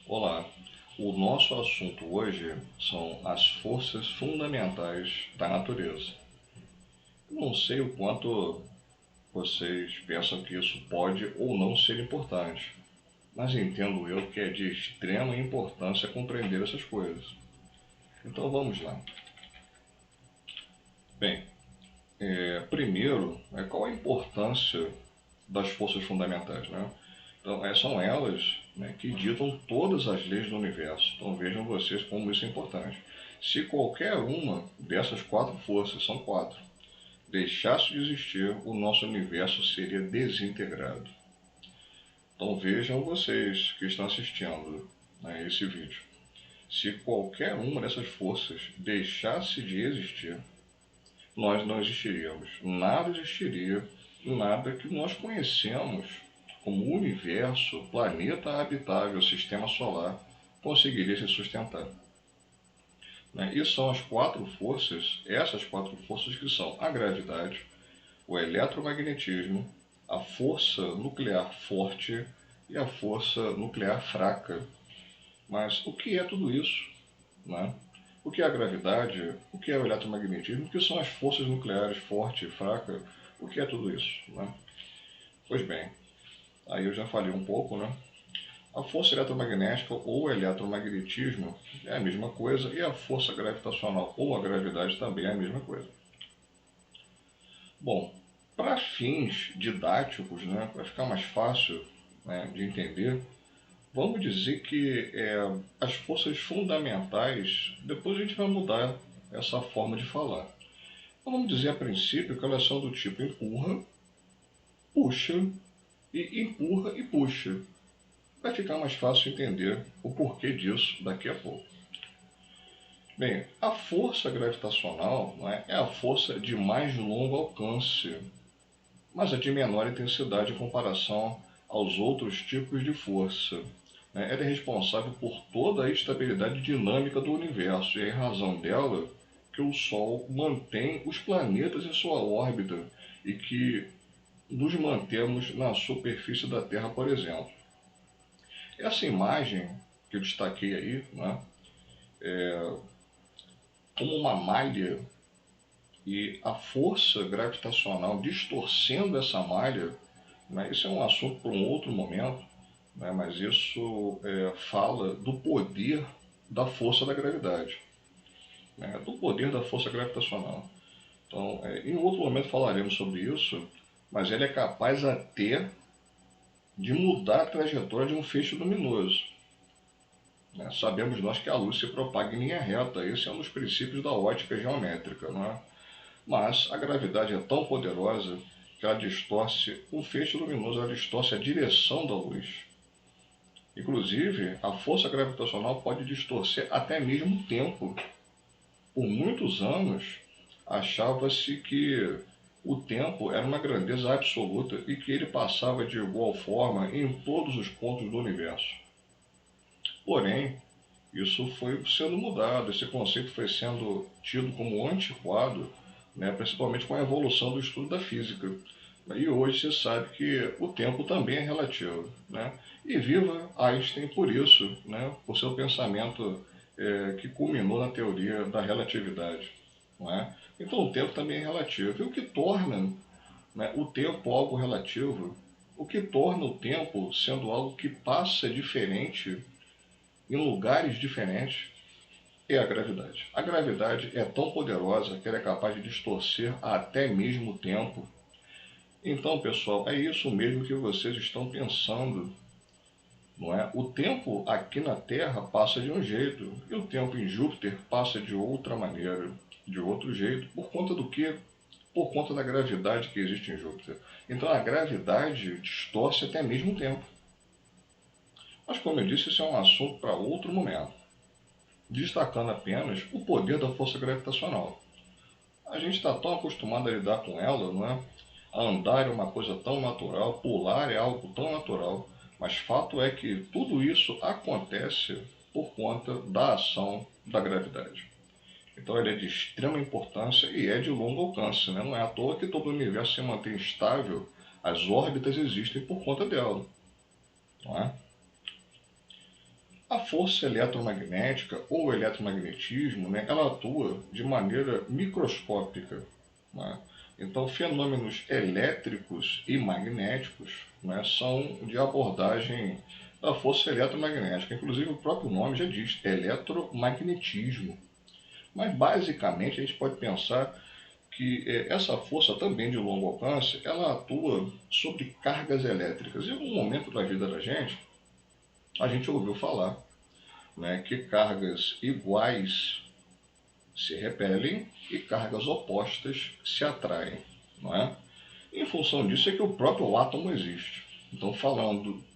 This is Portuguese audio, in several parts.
Olá, o nosso assunto hoje são as forças fundamentais da natureza. Eu não sei o quanto vocês pensam que isso pode ou não ser importante, mas entendo eu que é de extrema importância compreender essas coisas. Então vamos lá. Bem, primeiro, qual a importância das forças fundamentais, né? Então, são elas, né, que ditam todas as leis do universo. Então vejam vocês como isso é importante. Se qualquer uma dessas quatro forças, são quatro, deixasse de existir, o nosso universo seria desintegrado. Então vejam vocês que estão assistindo, né, esse vídeo. Se qualquer uma dessas forças deixasse de existir, nós não existiríamos. Nada existiria, nada que nós conhecemos como universo, planeta habitável, sistema solar, conseguiria se sustentar. E são as quatro forças, essas quatro forças que são a gravidade, o eletromagnetismo, a força nuclear forte e a força nuclear fraca. Mas o que é tudo isso? Né? O que é a gravidade? O que é o eletromagnetismo? O que são as forças nucleares forte e fraca? O que é tudo isso? Né? Pois bem, aí eu já falei um pouco, né? A força eletromagnética ou eletromagnetismo é a mesma coisa e a força gravitacional ou a gravidade também é a mesma coisa. Bom, para fins didáticos, né, para ficar mais fácil, né, de entender, vamos dizer que as forças fundamentais, depois a gente vai mudar essa forma de falar. Então, vamos dizer a princípio que elas são do tipo empurra, puxa e empurra e puxa. Vai ficar mais fácil entender o porquê disso daqui a pouco. Bem, a força gravitacional, não é a força de mais longo alcance, mas é de menor intensidade em comparação aos outros tipos de força. Ela é responsável por toda a estabilidade dinâmica do universo, e é em razão dela que o Sol mantém os planetas em sua órbita e que nos mantemos na superfície da Terra, por exemplo. Essa imagem que eu destaquei aí, né, como uma malha e a força gravitacional distorcendo essa malha, né, isso é um assunto para um outro momento, né, mas isso fala do poder da força da gravidade, né, do poder da força gravitacional. Então, em outro momento falaremos sobre isso, mas ele é capaz até de mudar a trajetória de um feixe luminoso. Né? Sabemos nós que a luz se propaga em linha reta, esse é um dos princípios da ótica geométrica. Né? Mas a gravidade é tão poderosa que ela distorce um feixe luminoso, ela distorce a direção da luz. Inclusive, a força gravitacional pode distorcer até mesmo o tempo. Por muitos anos, achava-se que o tempo era uma grandeza absoluta e que ele passava de igual forma em todos os pontos do universo. Porém, isso foi sendo mudado, esse conceito foi sendo tido como antiquado, né, principalmente com a evolução do estudo da física. E hoje se sabe que o tempo também é relativo. Né? E viva Einstein por isso, né, por seu pensamento que culminou na teoria da relatividade. Não é? Então o tempo também é relativo. E o que torna, né, o tempo algo relativo, o que torna o tempo sendo algo que passa diferente em lugares diferentes, é a gravidade. A gravidade é tão poderosa que ela é capaz de distorcer até mesmo o tempo. Então, pessoal, é isso mesmo que vocês estão pensando, não é? O tempo aqui na Terra passa de um jeito e o tempo em Júpiter passa de outra maneira, de outro jeito, por conta do quê? Por conta da gravidade que existe em Júpiter. Então, a gravidade distorce até mesmo o tempo. Mas, como eu disse, isso é um assunto para outro momento, destacando apenas o poder da força gravitacional. A gente está tão acostumado a lidar com ela, não é? A andar é uma coisa tão natural, pular é algo tão natural, mas fato é que tudo isso acontece por conta da ação da gravidade. Então ele é de extrema importância e é de longo alcance, né? Não é à toa que todo o universo se mantém estável, as órbitas existem por conta dela, não é? A força eletromagnética ou eletromagnetismo, né, ela atua de maneira microscópica, né? Então, fenômenos elétricos e magnéticos, né, são de abordagem da força eletromagnética. Inclusive, o próprio nome já diz eletromagnetismo. Mas, basicamente, a gente pode pensar que essa força também de longo alcance, ela atua sobre cargas elétricas. E em algum momento da vida da gente, a gente ouviu falar, né, que cargas iguais se repelem e cargas opostas se atraem, não é? Em função disso é que o próprio átomo existe. Então,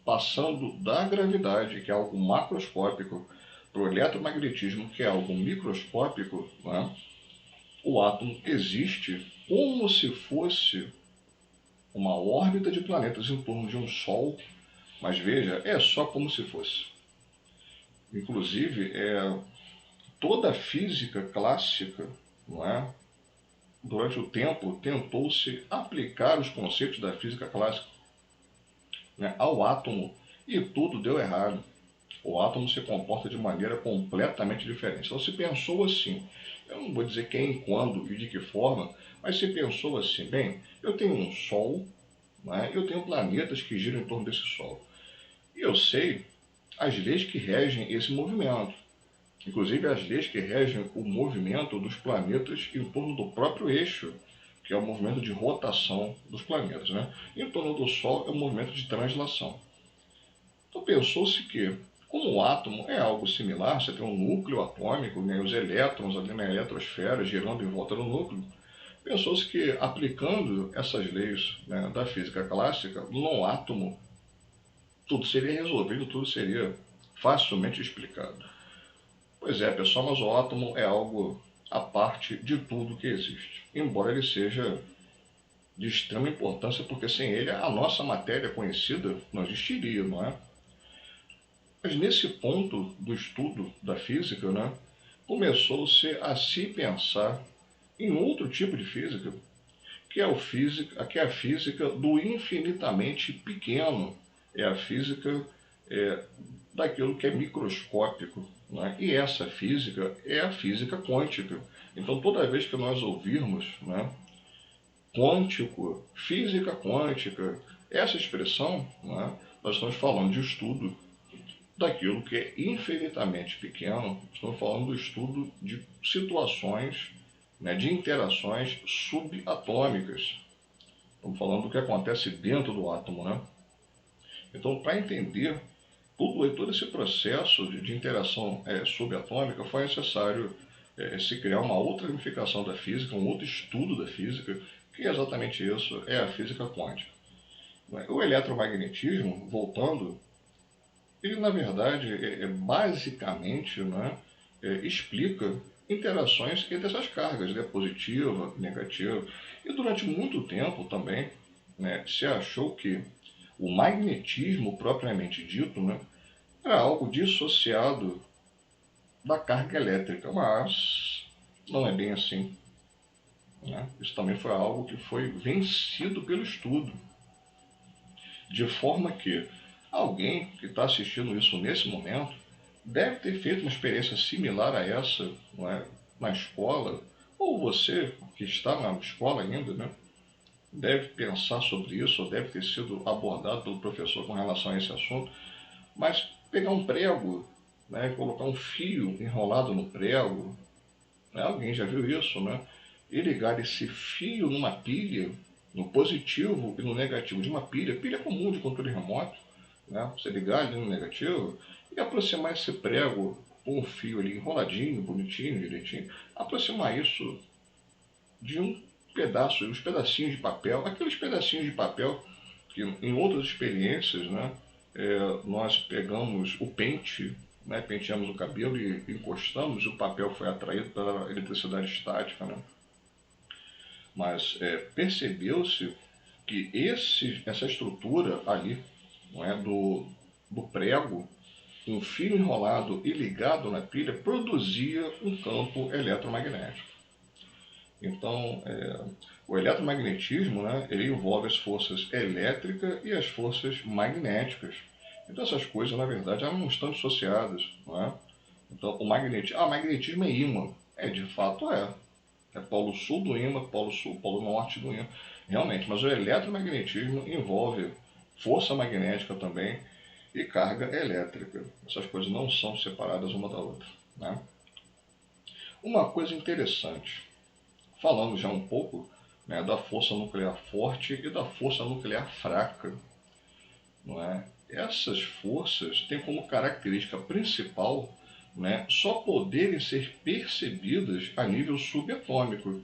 passando da gravidade, que é algo macroscópico, para o eletromagnetismo, que é algo microscópico, não é? O átomo existe como se fosse uma órbita de planetas em torno de um Sol, mas veja, é só como se fosse. Inclusive, toda a física clássica, não é? Durante o tempo, tentou-se aplicar os conceitos da física clássica, né, ao átomo e tudo deu errado. O átomo se comporta de maneira completamente diferente. Então se pensou assim, eu não vou dizer quem, quando e de que forma, mas se pensou assim, bem, eu tenho um Sol, né, eu tenho planetas que giram em torno desse Sol. E eu sei as leis que regem esse movimento. Inclusive as leis que regem o movimento dos planetas em torno do próprio eixo, que é o movimento de rotação dos planetas, né? Em torno do Sol é o movimento de translação. Então pensou-se que, como o átomo é algo similar, você tem um núcleo atômico, né, os elétrons ali na eletrosfera girando em volta do núcleo, pensou-se que aplicando essas leis, né, da física clássica no átomo, tudo seria resolvido, tudo seria facilmente explicado. Pois é, pessoal, mas o átomo é algo à parte de tudo que existe. Embora ele seja de extrema importância, porque sem ele a nossa matéria conhecida não existiria, não é? Mas nesse ponto do estudo da física, né, começou-se a se pensar em outro tipo de física, que é a física do infinitamente pequeno, é a física é, daquilo que é microscópico. Né? E essa física é a física quântica. Então, toda vez que nós ouvirmos, né, quântico, física quântica, essa expressão, né, nós estamos falando de estudo daquilo que é infinitamente pequeno, estamos falando do estudo de situações, né, de interações subatômicas. Estamos falando do que acontece dentro do átomo, né? Então, para entender todo esse processo de interação subatômica, foi necessário se criar uma outra ramificação da física, um outro estudo da física, que é exatamente isso, é a física quântica. O eletromagnetismo, voltando, ele na verdade basicamente, né, explica interações entre essas cargas, né, positiva, negativa. E durante muito tempo também, né, se achou que o magnetismo propriamente dito, né, era algo dissociado da carga elétrica, mas não é bem assim. Né? Isso também foi algo que foi vencido pelo estudo, de forma que alguém que está assistindo isso nesse momento deve ter feito uma experiência similar a essa, não é, na escola, ou você que está na escola ainda, né, deve pensar sobre isso, ou deve ter sido abordado pelo professor com relação a esse assunto, mas pegar um prego, né, colocar um fio enrolado no prego, né, alguém já viu isso, né, e ligar esse fio numa pilha, no positivo e no negativo de uma pilha, pilha comum de controle remoto, né, você ligar ali no negativo e aproximar esse prego com um fio ali enroladinho, bonitinho, direitinho, aproximar isso de um pedaço, uns pedacinhos de papel, aqueles pedacinhos de papel que em outras experiências, né, nós pegamos o pente, né, penteamos o cabelo e encostamos, e o papel foi atraído pela eletricidade estática, né? Mas percebeu-se que essa estrutura ali, não é, do prego, um fio enrolado e ligado na pilha, produzia um campo eletromagnético. Então, o eletromagnetismo, né, ele envolve as forças elétricas e as forças magnéticas. Então essas coisas, na verdade, elas não estão dissociadas, não é? Então o magnetismo é ímã. De fato é. É polo sul do ímã, polo sul, polo norte do ímã. Realmente, mas o eletromagnetismo envolve força magnética também e carga elétrica. Essas coisas não são separadas uma da outra, né? Uma coisa interessante, falando já um pouco, né, da força nuclear forte e da força nuclear fraca, não é? Essas forças têm como característica principal, né, só poderem ser percebidas a nível subatômico.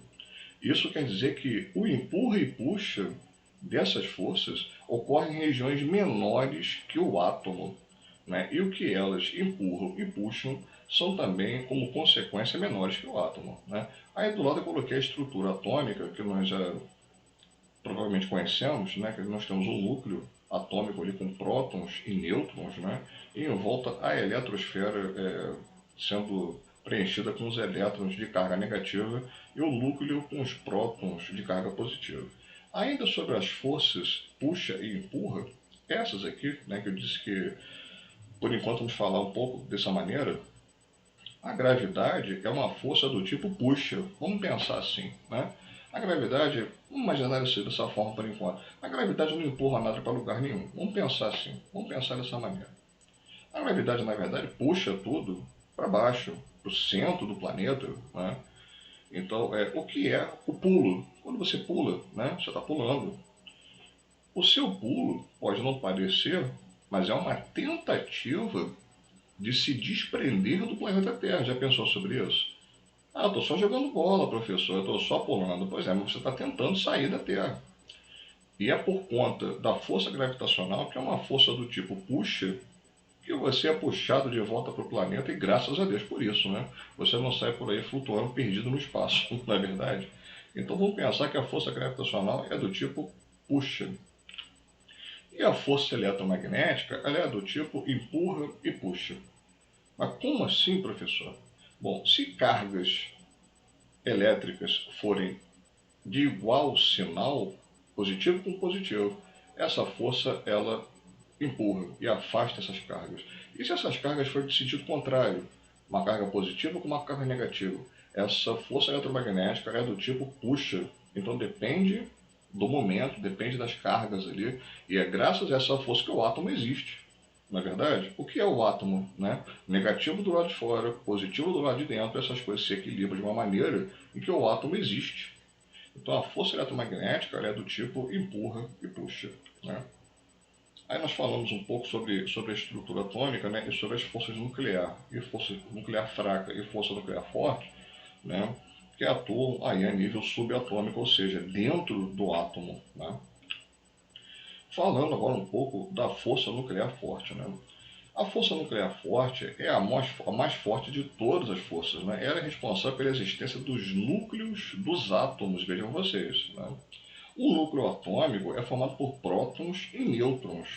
Isso quer dizer que o empurra e puxa dessas forças ocorre em regiões menores que o átomo, né? E o que elas empurram e puxam são também, como consequência, menores que o átomo, né? Aí do lado eu coloquei a estrutura atômica, que nós já provavelmente conhecemos, né? Que nós temos um núcleo atômico ali com prótons e nêutrons, né? E em volta a eletrosfera sendo preenchida com os elétrons de carga negativa e o núcleo com os prótons de carga positiva. Ainda sobre as forças puxa e empurra, essas aqui, né, que eu disse que por enquanto vamos falar um pouco dessa maneira, a gravidade é uma força do tipo puxa. Vamos pensar assim, né? A gravidade, vamos imaginar isso dessa forma por enquanto. A gravidade não empurra nada para lugar nenhum. Vamos pensar assim, vamos pensar dessa maneira. A gravidade, na verdade, puxa tudo para baixo, para o centro do planeta, né? Então, o que é o pulo? Quando você pula, né? Você está pulando. O seu pulo pode não parecer, mas é uma tentativa de se desprender do planeta Terra. Já pensou sobre isso? Ah, eu estou só jogando bola, professor, eu estou só pulando. Pois é, mas você está tentando sair da Terra. E é por conta da força gravitacional, que é uma força do tipo puxa, que você é puxado de volta para o planeta e graças a Deus por isso, né? Você não sai por aí flutuando perdido no espaço, não é verdade? Então vamos pensar que a força gravitacional é do tipo puxa. E a força eletromagnética ela é do tipo empurra e puxa. Mas como assim, professor? Bom, se cargas elétricas forem de igual sinal, positivo com positivo, essa força ela empurra e afasta essas cargas. E se essas cargas forem de sentido contrário, uma carga positiva com uma carga negativa, essa força eletromagnética é do tipo puxa. Então depende do momento, depende das cargas ali, e é graças a essa força que o átomo existe. Na verdade, o que é o átomo? Né? Negativo do lado de fora, positivo do lado de dentro, essas coisas se equilibram de uma maneira em que o átomo existe. Então a força eletromagnética é do tipo empurra e puxa. Né? Aí nós falamos um pouco sobre a estrutura atômica, né, e sobre as forças nucleares, e força nuclear fraca e força nuclear forte, né, que atuam aí a nível subatômico, ou seja, dentro do átomo. Né. Falando agora um pouco da força nuclear forte. Né. A força nuclear forte é a mais forte de todas as forças. Né. Ela é responsável pela existência dos núcleos dos átomos, vejam vocês. Né. O núcleo atômico é formado por prótons e nêutrons,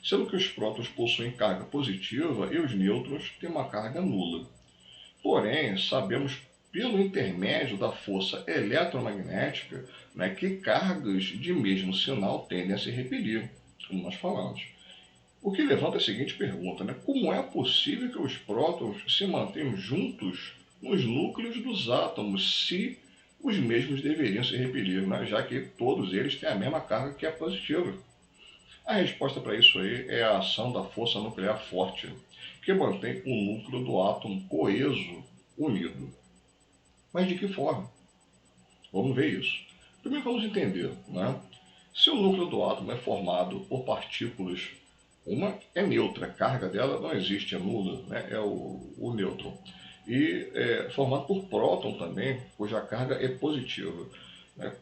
sendo que os prótons possuem carga positiva e os nêutrons têm uma carga nula. Porém, sabemos pelo intermédio da força eletromagnética, né, que cargas de mesmo sinal tendem a se repelir, como nós falamos. O que levanta a seguinte pergunta, né? Como é possível que os prótons se mantenham juntos nos núcleos dos átomos se os mesmos deveriam se repelir, né? Já que todos eles têm a mesma carga que é positiva? A resposta para isso aí é a ação da força nuclear forte, que mantém o núcleo do átomo coeso, unido. Mas de que forma? Vamos ver isso. Primeiro vamos entender, né? Se o núcleo do átomo é formado por partículas, uma é neutra, a carga dela não existe, é nula, né? É o nêutron. E é formado por próton também, cuja carga é positiva.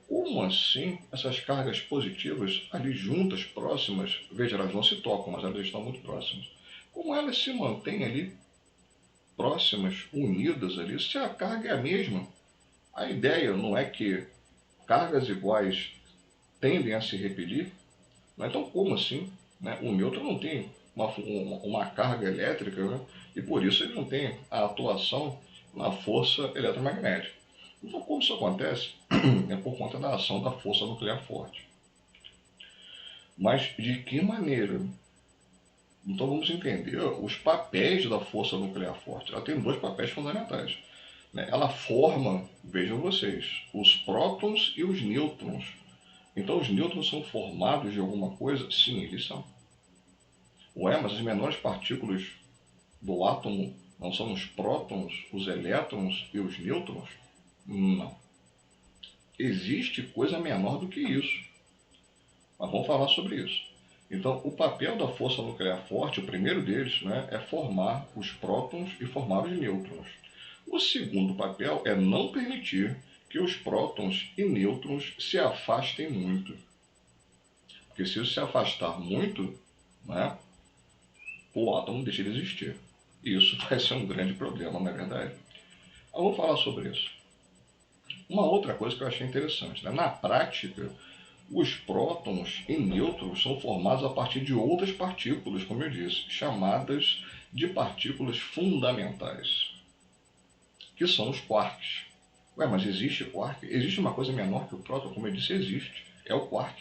Como assim essas cargas positivas ali juntas, próximas, veja, elas não se tocam, mas elas estão muito próximas. Como elas se mantêm ali próximas, unidas ali, se a carga é a mesma? A ideia não é que cargas iguais tendem a se repelir? Então, como assim? Né? O nêutron não tem uma carga elétrica, né? E por isso ele não tem a atuação na força eletromagnética. Então, como isso acontece? É por conta da ação da força nuclear forte. Mas de que maneira? Então vamos entender os papéis da força nuclear forte. Ela tem dois papéis fundamentais, né? Ela forma, vejam vocês, os prótons e os nêutrons. Então os nêutrons são formados de alguma coisa? Sim, eles são. Ué, mas as menores partículas do átomo não são os prótons, os elétrons e os nêutrons? Não. Existe coisa menor do que isso. Mas vamos falar sobre isso. Então, o papel da força nuclear forte, o primeiro deles, né, é formar os prótons e formar os nêutrons. O segundo papel é não permitir que os prótons e nêutrons se afastem muito. Porque se isso se afastar muito, né, o átomo deixa de existir. E isso vai ser um grande problema, não é verdade? Eu vou falar sobre isso. Uma outra coisa que eu achei interessante, né? Na prática, os prótons e nêutrons são formados a partir de outras partículas, como eu disse, chamadas de partículas fundamentais, que são os quarks. Ué, mas existe quark? Existe uma coisa menor que o próton? Como eu disse, existe. É o quark.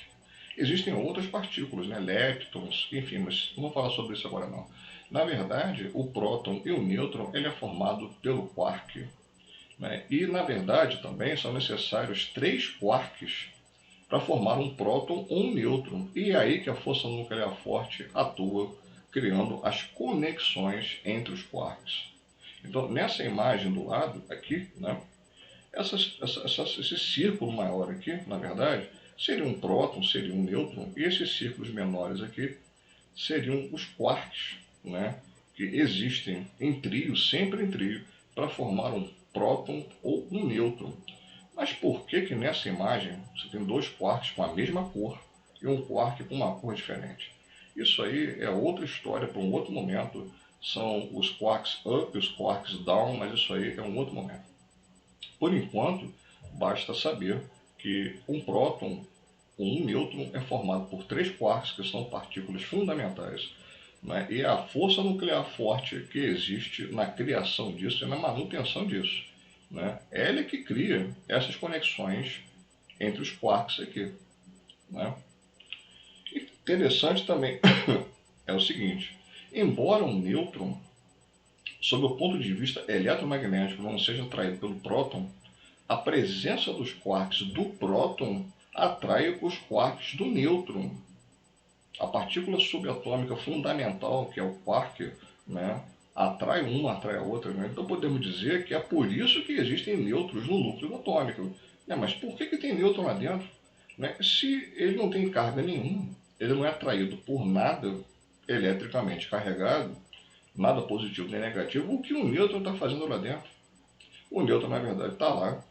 Existem outras partículas, né? Leptons, enfim, mas não vou falar sobre isso agora não. Na verdade, o próton e o nêutron ele é formado pelo quark, né? E, na verdade, também são necessários 3 quarks para formar um próton ou um nêutron. E é aí que a força nuclear forte atua, criando as conexões entre os quarks. Então, nessa imagem do lado, aqui, né, esse círculo maior aqui, na verdade, seria um próton, seria um nêutron, e esses círculos menores aqui seriam os quarks, né, que existem em trio, sempre em trio, para formar um próton ou um nêutron. Mas por que que nessa imagem você tem 2 quarks com a mesma cor e um quark com uma cor diferente? Isso aí é outra história para um outro momento. São os quarks up e os quarks down, mas isso aí é um outro momento. Por enquanto, basta saber que um próton ou um nêutron é formado por 3 quarks, que são partículas fundamentais, né? E é a força nuclear forte que existe na criação disso e na manutenção disso, né? Ela é que cria essas conexões entre os quarks aqui, né? Interessante também é o seguinte, embora um nêutron, sob o ponto de vista eletromagnético, não seja atraído pelo próton, a presença dos quarks do próton atrai os quarks do nêutron. A partícula subatômica fundamental, que é o quark, né, atrai uma, atrai a outra. Né? Então podemos dizer que é por isso que existem nêutrons no núcleo atômico. Né? Mas por que tem nêutron lá dentro? Né? Se ele não tem carga nenhuma, ele não é atraído por nada eletricamente carregado, nada positivo nem negativo, o que o nêutron está fazendo lá dentro? O nêutron, na verdade, está lá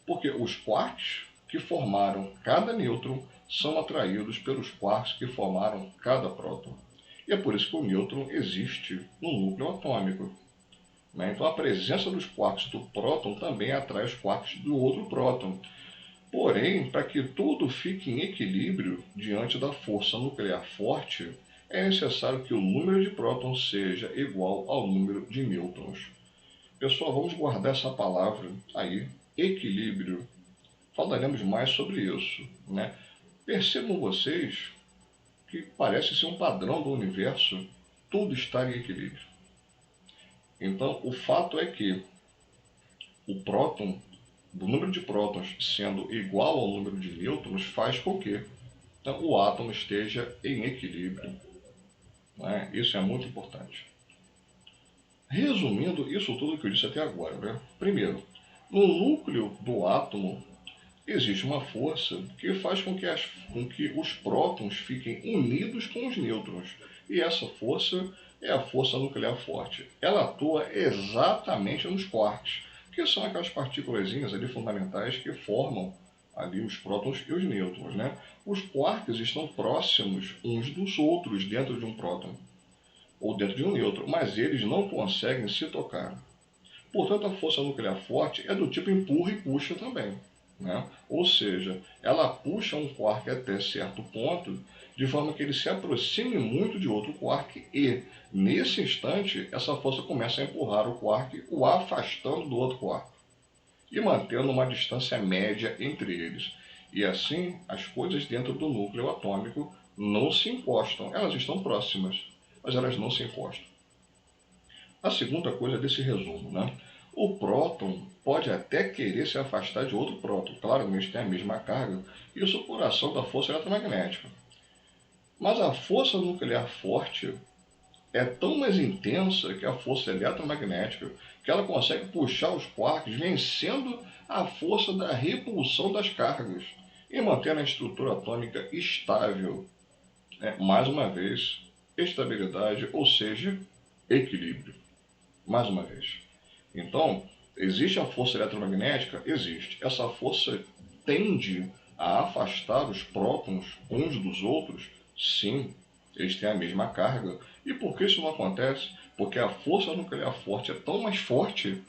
porque os quarks que formaram cada nêutron são atraídos pelos quarks que formaram cada próton. E é por isso que o nêutron existe no núcleo atômico. Né? Então a presença dos quarks do próton também atrai os quarks do outro próton. Porém, para que tudo fique em equilíbrio diante da força nuclear forte, é necessário que o número de prótons seja igual ao número de nêutrons. Pessoal, vamos guardar essa palavra aí, equilíbrio. Falaremos mais sobre isso, né? Percebam vocês que parece ser um padrão do universo, tudo está em equilíbrio. Então, o fato é que o próton, o número de prótons sendo igual ao número de nêutrons, faz com que então, o átomo esteja em equilíbrio. Né? Isso é muito importante. Resumindo isso tudo que eu disse até agora, né? Primeiro, no núcleo do átomo existe uma força que faz com que os prótons fiquem unidos com os nêutrons. E essa força é a força nuclear forte. Ela atua exatamente nos quarks, que são aquelas partículas ali fundamentais que formam ali os prótons e os nêutrons. Né? Os quarks estão próximos uns dos outros dentro de um próton ou dentro de um nêutron, mas eles não conseguem se tocar. Portanto, a força nuclear forte é do tipo empurra e puxa também. Né? Ou seja, ela puxa um quark até certo ponto, de forma que ele se aproxime muito de outro quark e, nesse instante, essa força começa a empurrar o quark, o afastando do outro quark e mantendo uma distância média entre eles. E assim, as coisas dentro do núcleo atômico não se encostam, elas estão próximas. mas elas não se encostam. A segunda coisa desse resumo, né? O próton pode até querer se afastar de outro próton, claramente tem a mesma carga, isso por ação da força eletromagnética. Mas a força nuclear forte é tão mais intensa que a força eletromagnética que ela consegue puxar os quarks vencendo a força da repulsão das cargas e mantendo a estrutura atômica estável. Mais uma vez, estabilidade, ou seja, equilíbrio. Mais uma vez. Então, existe a força eletromagnética? Existe. Essa força tende a afastar os prótons uns dos outros? Sim, eles têm a mesma carga. E por que isso não acontece? Porque a força nuclear forte é tão mais forte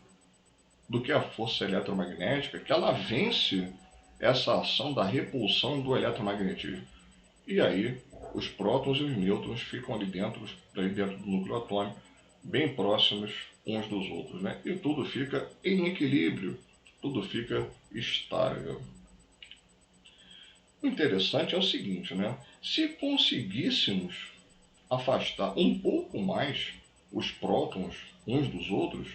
do que a força eletromagnética que ela vence essa ação da repulsão do eletromagnetismo. E aí, os prótons e os nêutrons ficam ali dentro do núcleo atômico, bem próximos uns dos outros, né? E tudo fica em equilíbrio, tudo fica estável. O interessante é o seguinte, né? Se conseguíssemos afastar um pouco mais os prótons uns dos outros,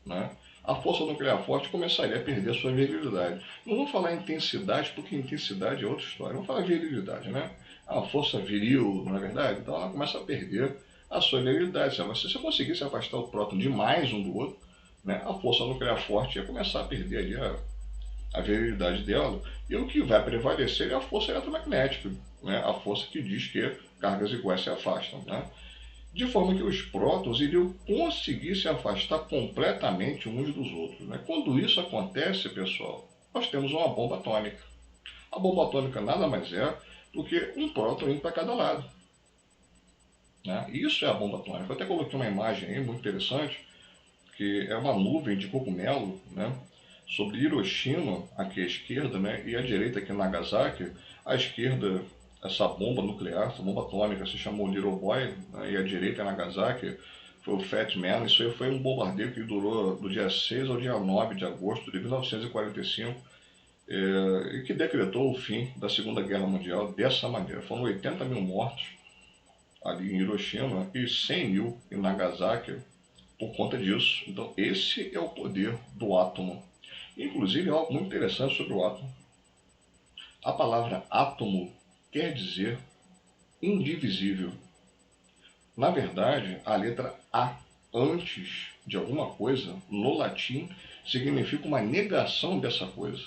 né? A força nuclear forte começaria a perder sua virilidade. Não vou falar intensidade, porque intensidade é outra história. Vamos falar virilidade, né? A força viril, não é verdade? Então ela começa a perder a sua virilidade. Se você conseguisse afastar o próton de mais um do outro, né, a força nuclear forte ia começar a perder ali a virilidade dela. E o que vai prevalecer é a força eletromagnética, né? A força que diz que cargas iguais se afastam, né? De forma que os prótons iriam conseguir se afastar completamente uns dos outros, né? Quando isso acontece, pessoal, nós temos uma bomba atômica. A bomba atômica nada mais é do que um próton indo para cada lado, né? Isso é a bomba atômica. Eu até coloquei uma imagem aí muito interessante, que é uma nuvem de cogumelo, né, sobre Hiroshima, aqui à esquerda, né, e à direita aqui Nagasaki. À esquerda, essa bomba nuclear, essa bomba atômica se chamou Little Boy, né, e à direita Nagasaki foi o Fat Man. Isso aí foi um bombardeio que durou do dia 6 ao dia 9 de agosto de 1945, e que decretou o fim da Segunda Guerra Mundial dessa maneira. Foram 80 mil mortos ali em Hiroshima e 100 mil em Nagasaki por conta disso. Então, esse é o poder do átomo. Inclusive, algo muito interessante sobre o átomo. A palavra átomo quer dizer indivisível. Na verdade, a letra A antes de alguma coisa, no latim, significa uma negação dessa coisa.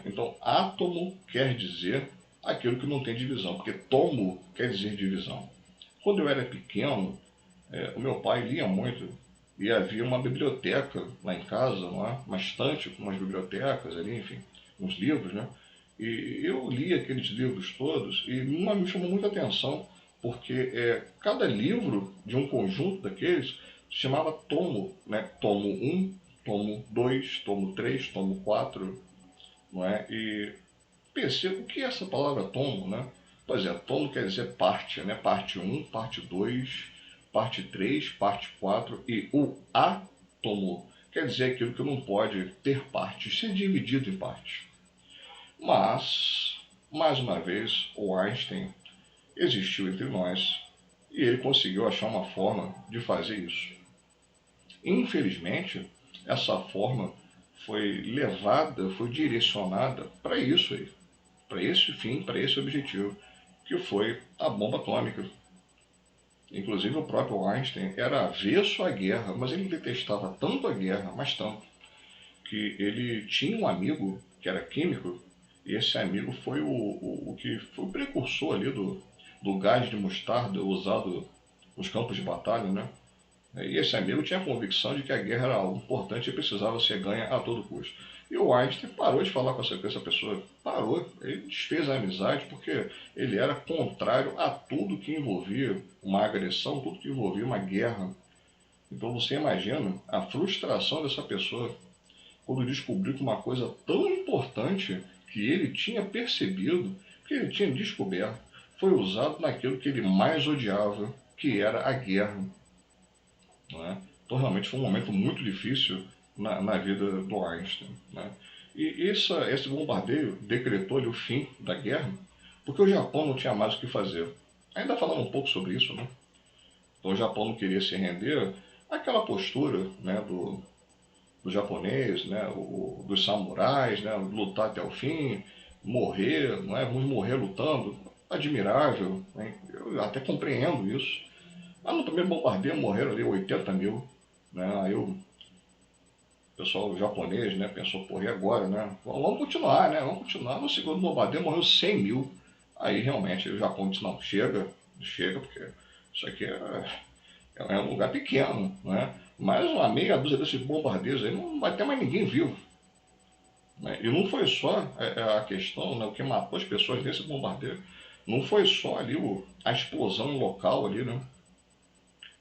Então, átomo quer dizer aquilo que não tem divisão, porque tomo quer dizer divisão. Quando eu era pequeno, o meu pai lia muito e havia uma biblioteca lá em casa, uma estante com umas bibliotecas ali, enfim, uns livros, né? E eu li aqueles livros todos e uma me chamou muita atenção porque cada livro de um conjunto daqueles se chamava tomo, né? Tomo um, tomo 2, tomo 3, tomo 4, não é? E pensei, o que é essa palavra tomo, né? Pois é, tomo quer dizer parte, né? Parte um, parte 2, parte 3, parte 4 e o átomo quer dizer aquilo que não pode ter partes, ser dividido em partes. Mas, mais uma vez, o Einstein existiu entre nós e ele conseguiu achar uma forma de fazer isso. Infelizmente, essa forma foi levada, foi direcionada para isso aí, para esse fim, para esse objetivo, que foi a bomba atômica. Inclusive o próprio Einstein era avesso à guerra, mas ele detestava tanto a guerra, mas tanto, que ele tinha um amigo que era químico, e esse amigo foi o que foi o precursor ali do gás de mostarda usado nos campos de batalha, né? E esse amigo tinha a convicção de que a guerra era algo importante e precisava ser ganha a todo custo. E o Einstein parou de falar com essa pessoa, parou, ele desfez a amizade porque ele era contrário a tudo que envolvia uma agressão, tudo que envolvia uma guerra. Então você imagina a frustração dessa pessoa quando descobriu que uma coisa tão importante que ele tinha percebido, que ele tinha descoberto, foi usado naquilo que ele mais odiava, que era a guerra. Não é? Então realmente foi um momento muito difícil na vida do Einstein. Né? E esse bombardeio decretou-lhe o fim da guerra, porque o Japão não tinha mais o que fazer. Ainda falando um pouco sobre isso, né? Então o Japão não queria se render àquela postura, né, do japonês, né, dos samurais, né, lutar até o fim, morrer, não é? Vamos morrer lutando. Admirável, né? Eu até compreendo isso. Mas no primeiro bombardeio morreram ali 80 mil. Né? Aí o pessoal japonês, né, pensou, porra, e agora, né? Vamos continuar, né? Vamos continuar. No segundo bombardeio morreu 100 mil. Aí realmente o Japão disse, não, chega, chega, porque isso aqui é um lugar pequeno, né? Mas uma meia dúzia desses bombardeios aí não vai ter mais ninguém vivo. Né? E não foi só a questão, né, o que matou as pessoas nesse bombardeio, não foi só ali a explosão local ali, né?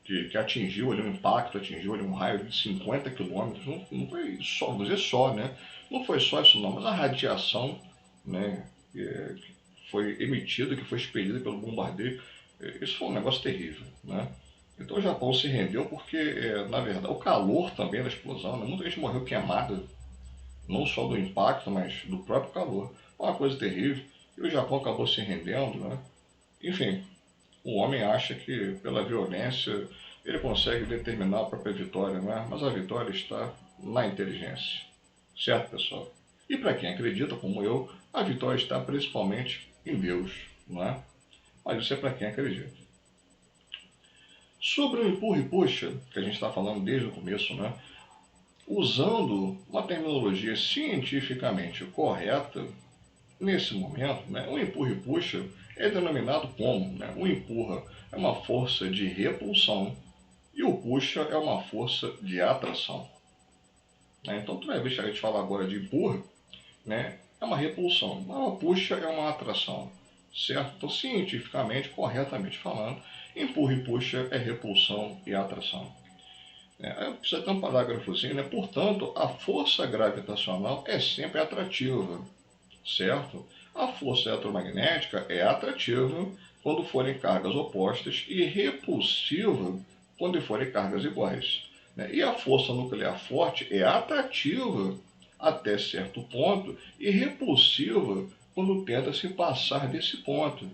Que atingiu ali um impacto, atingiu ali um raio de 50 quilômetros, não foi só, vou dizer só, né? Não foi só isso não, mas a radiação, né, que foi emitida, que foi expelida pelo bombardeio, isso foi um negócio terrível, né? Então o Japão se rendeu porque, na verdade, o calor também da explosão, né? Muita gente morreu queimada, não só do impacto, mas do próprio calor. Uma coisa terrível. E o Japão acabou se rendendo, né? Enfim, o homem acha que pela violência ele consegue determinar a própria vitória, né? Mas a vitória está na inteligência. Certo, pessoal? E para quem acredita, como eu, a vitória está principalmente em Deus, não é? Mas isso é para quem acredita. Sobre o empurra e puxa, que a gente está falando desde o começo, né? Usando uma terminologia cientificamente correta, nesse momento, né, o empurra e puxa é denominado como? Né? O empurra é uma força de repulsão e o puxa é uma força de atração. Né? Então, toda vez que a gente fala agora de empurra, né, é uma repulsão, a puxa é uma atração. Certo? Então, cientificamente, corretamente falando, empurra e puxa é repulsão e atração. Precisa ter um parágrafozinho, né? Portanto, a força gravitacional é sempre atrativa, certo? A força eletromagnética é atrativa quando forem cargas opostas e repulsiva quando forem cargas iguais. Né? E a força nuclear forte é atrativa até certo ponto e repulsiva quando tenta se passar desse ponto.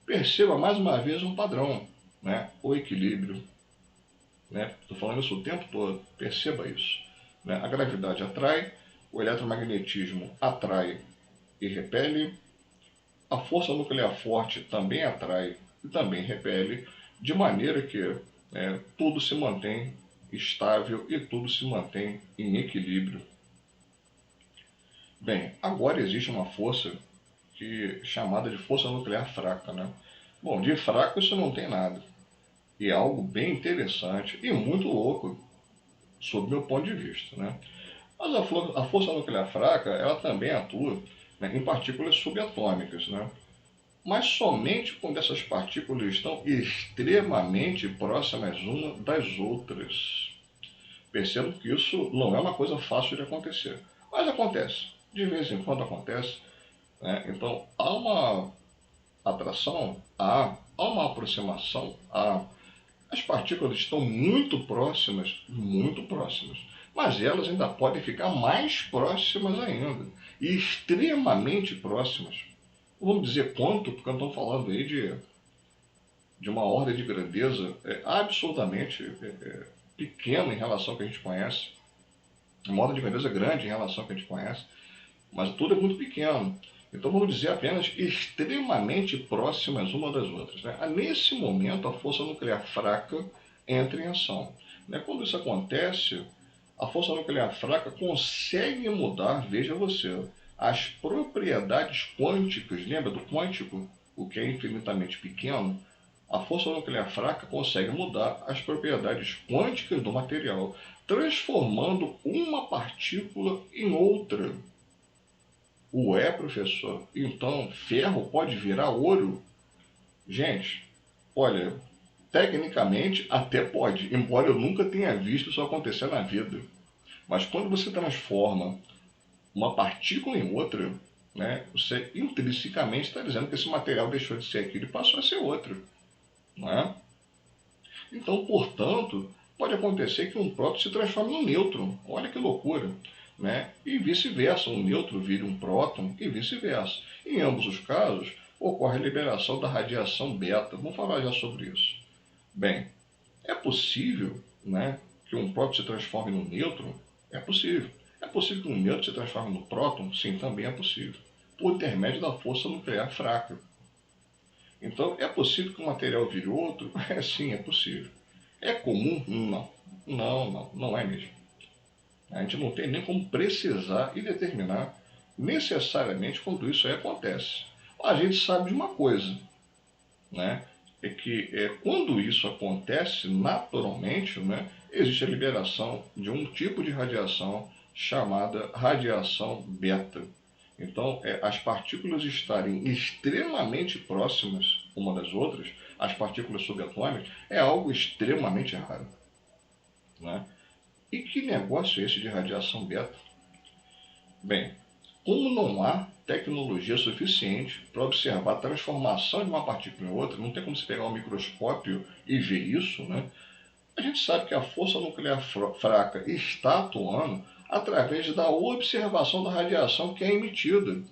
Perceba mais uma vez um padrão, né? O equilíbrio. Né? Estou falando isso o tempo todo, perceba isso. Né? A gravidade atrai, o eletromagnetismo atrai e repele, a força nuclear forte também atrai e também repele, de maneira que tudo se mantém estável e tudo se mantém em equilíbrio. Bem, agora existe uma força chamada de força nuclear fraca. Né? Bom, de fraco isso não tem nada. E é algo bem interessante e muito louco, sob meu ponto de vista. Né? Mas a força nuclear fraca, ela também atua, né, em partículas subatômicas, né? Mas somente quando essas partículas estão extremamente próximas umas das outras. Percebo que isso não é uma coisa fácil de acontecer, mas acontece, de vez em quando acontece. Né? Então há uma atração, há uma aproximação, as partículas estão muito próximas, mas elas ainda podem ficar mais próximas ainda, e extremamente próximas. Vamos dizer quanto, porque estamos falando aí de uma ordem de grandeza absolutamente pequena em relação ao que a gente conhece, uma ordem de grandeza grande em relação ao que a gente conhece, mas tudo é muito pequeno. Então vamos dizer apenas extremamente próximas umas das outras. Né? Nesse momento, a força nuclear fraca entra em ação. Né? Quando isso acontece, a força nuclear fraca consegue mudar, veja você, as propriedades quânticas. Lembra do quântico? O que é infinitamente pequeno? A força nuclear fraca consegue mudar as propriedades quânticas do material, transformando uma partícula em outra. Ué, professor, então ferro pode virar ouro? Gente, olha, tecnicamente até pode, embora eu nunca tenha visto isso acontecer na vida. Mas quando você transforma uma partícula em outra, né, você intrinsecamente está dizendo que esse material deixou de ser aquilo e passou a ser outro. Não é? Então, portanto, pode acontecer que um próton se transforme em um nêutron. Olha que loucura. Né? E vice-versa, um nêutron vira um próton e vice-versa. Em ambos os casos, ocorre a liberação da radiação beta. Vamos falar já sobre isso. Bem, É possível, né, que um próton se transforme num nêutron? É possível. É possível que um nêutron se transforme no próton? Sim, também é possível. Por intermédio da força nuclear fraca. Então, é possível que um material vire outro? É sim, é possível. É comum? Não. Não é mesmo. A gente não tem nem como precisar e determinar necessariamente quando isso aí acontece. A gente sabe de uma coisa, né? É que quando isso acontece naturalmente, né, existe a liberação de um tipo de radiação chamada radiação beta. Então, as partículas estarem extremamente próximas uma das outras, as partículas subatômicas, é algo extremamente raro. Né? E que negócio é esse de radiação beta? Bem, como não há tecnologia suficiente para observar a transformação de uma partícula em outra, não tem como você pegar um microscópio e ver isso, né? A gente sabe que a força nuclear fraca está atuando através da observação da radiação que é emitida.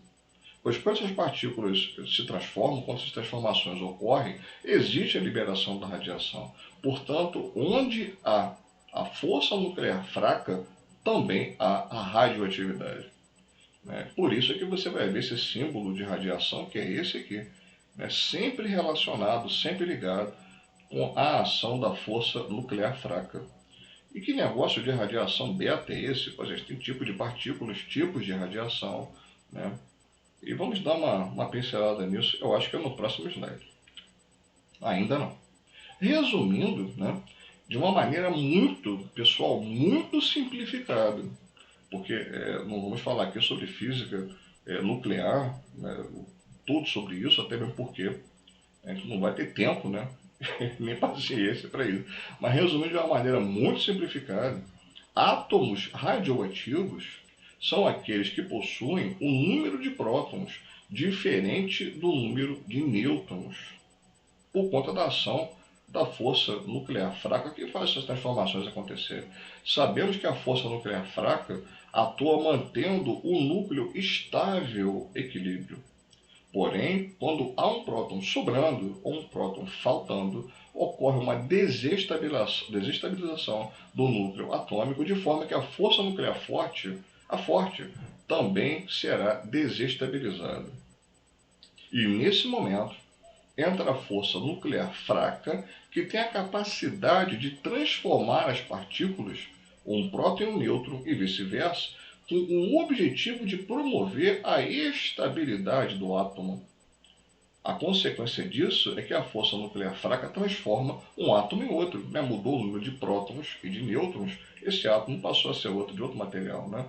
Pois quando essas partículas se transformam, quando essas transformações ocorrem, existe a liberação da radiação. Portanto, onde há a força nuclear fraca, também há a radioatividade. Né? Por isso é que você vai ver esse símbolo de radiação, que é esse aqui, né? Sempre relacionado, sempre ligado com a ação da força nuclear fraca. E que negócio de radiação beta é esse? Pois a gente tem tipo de partículas, tipos de radiação, né? E vamos dar uma pincelada nisso, eu acho que é no próximo slide. Ainda não. Resumindo, né, de uma maneira muito, pessoal, muito simplificada, porque não vamos falar aqui sobre física nuclear, né, tudo sobre isso, até mesmo porque a gente não vai ter tempo, né, nem paciência para isso. Mas resumindo de uma maneira muito simplificada, átomos radioativos são aqueles que possuem um número de prótons diferente do número de nêutrons, por conta da ação da força nuclear fraca que faz essas transformações acontecerem. Sabemos que a força nuclear fraca atua mantendo o núcleo estável equilíbrio. Porém, quando há um próton sobrando ou um próton faltando, ocorre uma desestabilização do núcleo atômico, de forma que a força nuclear forte, também será desestabilizada. E nesse momento, entra a força nuclear fraca, que tem a capacidade de transformar as partículas, um próton em um nêutron e vice-versa, com o objetivo de promover a estabilidade do átomo. A consequência disso é que a força nuclear fraca transforma um átomo em outro, né? Mudou o número de prótons e de nêutrons, esse átomo passou a ser outro de outro material. Né?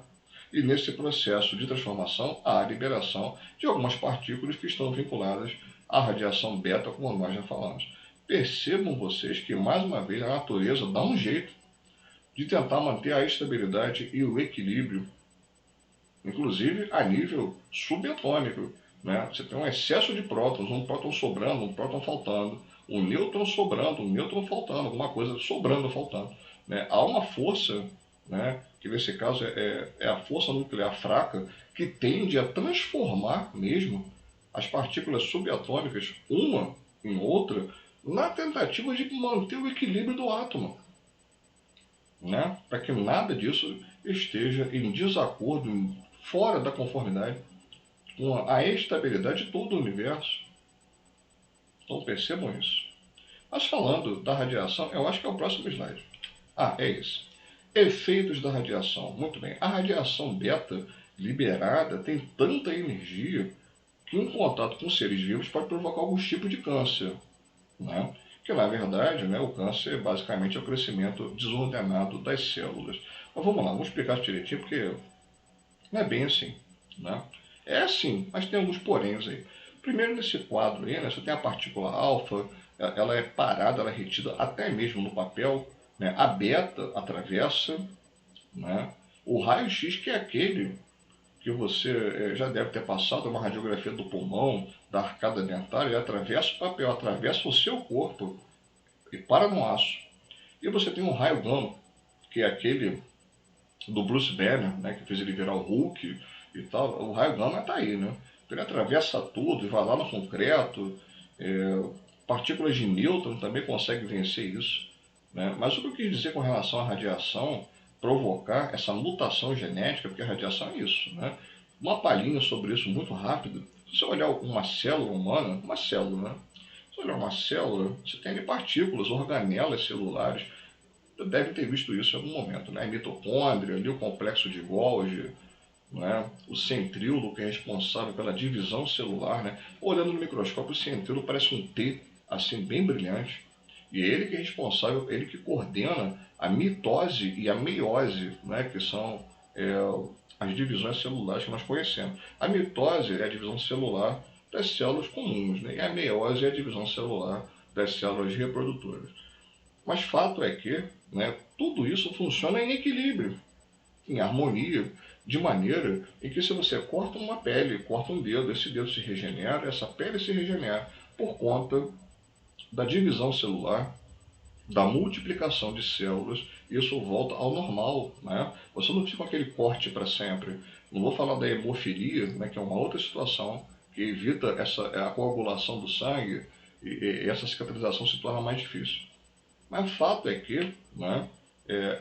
E nesse processo de transformação há a liberação de algumas partículas que estão vinculadas à radiação beta, como nós já falamos. Percebam vocês que, mais uma vez, a natureza dá um jeito de tentar manter a estabilidade e o equilíbrio, inclusive a nível subatômico. Né? Você tem um excesso de prótons, um próton sobrando, um próton faltando, um nêutron sobrando, um nêutron faltando, alguma coisa sobrando, faltando. Né? Há uma força, né, que nesse caso é a força nuclear fraca, que tende a transformar mesmo as partículas subatômicas, uma em outra, na tentativa de manter o equilíbrio do átomo. Né? Para que nada disso esteja em desacordo, fora da conformidade com a estabilidade de todo o universo. Então percebam isso. Mas falando da radiação, eu acho que é o próximo slide. É esse. Efeitos da radiação. Muito bem. A radiação beta liberada tem tanta energia que em contato com seres vivos pode provocar alguns tipos de câncer. Né? Que na verdade, né, o câncer basicamente é o crescimento desordenado das células. Mas vamos lá, vamos explicar isso direitinho, porque não é bem assim. Né? É assim, mas tem alguns poréns aí. Primeiro, nesse quadro aí, né, você tem a partícula alfa, ela é parada, ela é retida até mesmo no papel. Né? A beta atravessa. Né? O raio-x, que é aquele que você já deve ter passado, uma radiografia do pulmão, da arcada dentária, e atravessa o papel, atravessa o seu corpo e para no aço. E você tem um raio gama, que é aquele do Bruce Banner, né, que fez ele virar o Hulk e tal. O raio gama está aí, né? Ele atravessa tudo e vai lá no concreto. Partículas de nêutron também conseguem vencer isso. né? Mas o que eu quis dizer com relação à radiação provocar essa mutação genética, porque a radiação é isso, né? Uma palhinha sobre isso muito rápido. Se você olhar uma célula humana, uma célula, né? Se você olhar uma célula, você tem ali partículas, organelas celulares. Você deve ter visto isso em algum momento, né? A mitocôndria, ali o complexo de Golgi, né? O centríolo, que é responsável pela divisão celular, né? Olhando no microscópio, o centríolo parece um T, assim, bem brilhante. E é ele que é responsável, ele que coordena a mitose e a meiose, né? Que são as divisões celulares que nós conhecemos. A mitose é a divisão celular das células comuns, né? E a meiose é a divisão celular das células reprodutoras. Mas fato é que, né, tudo isso funciona em equilíbrio, em harmonia, de maneira em que se você corta uma pele, corta um dedo, esse dedo se regenera, essa pele se regenera por conta da divisão celular, da multiplicação de células, isso volta ao normal, né? Você não fica com aquele corte para sempre. Não vou falar da hemofilia, né, que é uma outra situação que evita a coagulação do sangue e essa cicatrização se torna mais difícil. Mas o fato é que, né,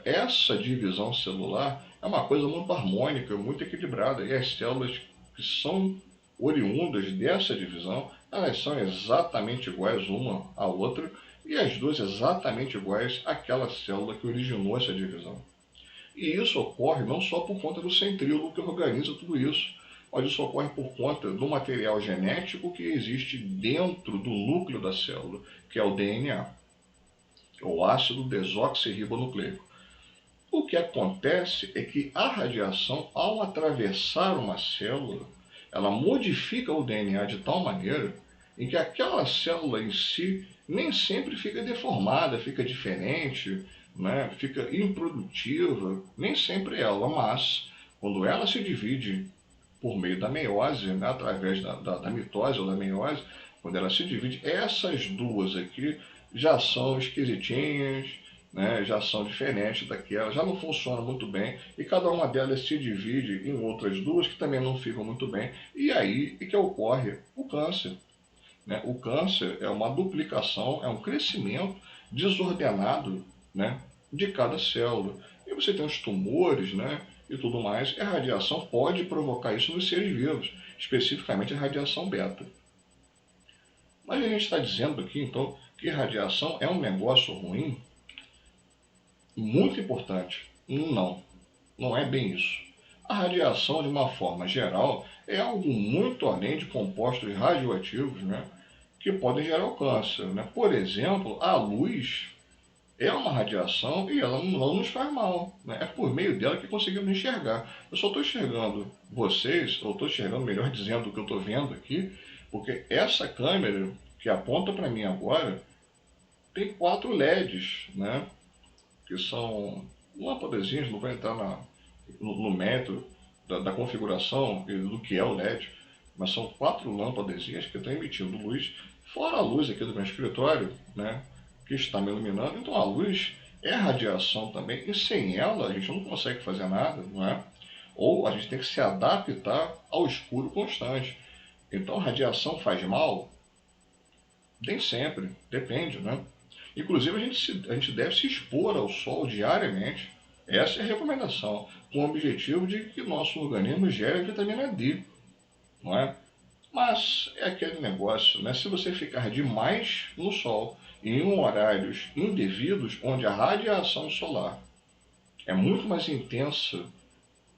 essa divisão celular é uma coisa muito harmônica, muito equilibrada. E as células que são oriundas dessa divisão, elas são exatamente iguais uma à outra e as duas exatamente iguais àquela célula que originou essa divisão. E isso ocorre não só por conta do centríolo que organiza tudo isso, mas isso ocorre por conta do material genético que existe dentro do núcleo da célula, que é o DNA, o ácido desoxirribonucleico. O que acontece é que a radiação, ao atravessar uma célula, ela modifica o DNA de tal maneira em que aquela célula em si nem sempre fica deformada, fica diferente, né? Fica improdutiva, nem sempre ela, mas quando ela se divide por meio da meiose, né? Através da mitose ou da meiose, quando ela se divide, essas duas aqui já são esquisitinhas, né, já são diferentes daquela, já não funcionam muito bem, e cada uma delas se divide em outras duas que também não ficam muito bem, e aí é que ocorre o câncer. Né? O câncer é uma duplicação, é um crescimento desordenado, né, de cada célula. E você tem os tumores, né, e tudo mais, e a radiação pode provocar isso nos seres vivos, especificamente a radiação beta. Mas a gente está dizendo aqui, então, que radiação é um negócio ruim, muito importante. Não, não é bem isso. A radiação, de uma forma geral, é algo muito além de compostos radioativos, né, que podem gerar o câncer. Né? Por exemplo, a luz é uma radiação e ela não nos faz mal. Né? É por meio dela que conseguimos enxergar. Eu só estou enxergando vocês, ou estou enxergando, melhor dizendo, o que eu estou vendo aqui, porque essa câmera que aponta para mim agora tem 4 LEDs, né? Que são lâmpadazinhas, não vai entrar no método da configuração e do que é o LED, mas são 4 lâmpadazinhas que estão emitindo luz, fora a luz aqui do meu escritório, né, que está me iluminando. Então a luz é radiação também, e sem ela a gente não consegue fazer nada, não é? Ou a gente tem que se adaptar ao escuro constante. Então a radiação faz mal? Nem sempre, depende, né? Inclusive, a gente deve se expor ao sol diariamente. Essa é a recomendação, com o objetivo de que nosso organismo gere vitamina D, não é? Mas é aquele negócio, né? Se você ficar demais no sol, em horários indevidos, onde a radiação solar é muito mais intensa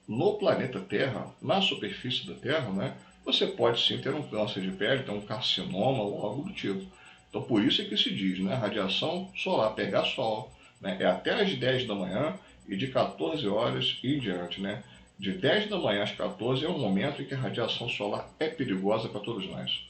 no planeta Terra, na superfície da Terra, né? Você pode sim ter um câncer de pele, ter um carcinoma ou algo do tipo. Então, por isso é que se diz, né? Radiação solar, pegar sol, né? É até às 10 da manhã e de 14 horas e em diante, né? De 10 da manhã às 14 é o momento em que a radiação solar é perigosa para todos nós.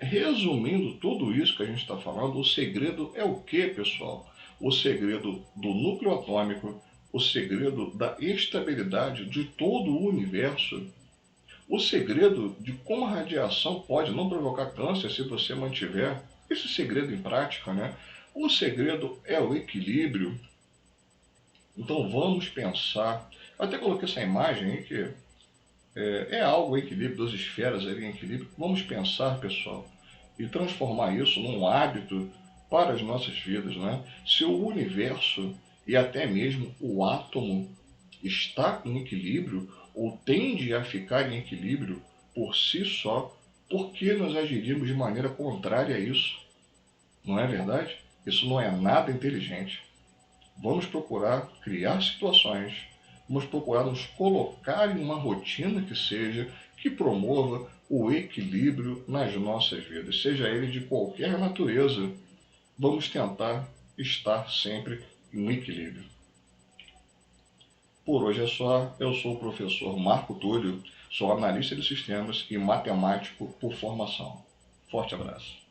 Resumindo tudo isso que a gente está falando, o segredo é o que, pessoal? O segredo do núcleo atômico, o segredo da estabilidade de todo o universo, o segredo de como a radiação pode não provocar câncer se você mantiver esse segredo em prática, né? O segredo é o equilíbrio. Então vamos pensar. Eu até coloquei essa imagem aí que é algo em equilíbrio, duas esferas ali em equilíbrio. Vamos pensar, pessoal, e transformar isso num hábito para as nossas vidas, né? Se o universo e até mesmo o átomo está em equilíbrio ou tende a ficar em equilíbrio por si só, por que nós agiríamos de maneira contrária a isso? Não é verdade? Isso não é nada inteligente. Vamos procurar criar situações, vamos procurar nos colocar em uma rotina que promova o equilíbrio nas nossas vidas, seja ele de qualquer natureza. Vamos tentar estar sempre em equilíbrio. Por hoje é só. Eu sou o professor Marco Túlio, sou analista de sistemas e matemático por formação. Forte abraço.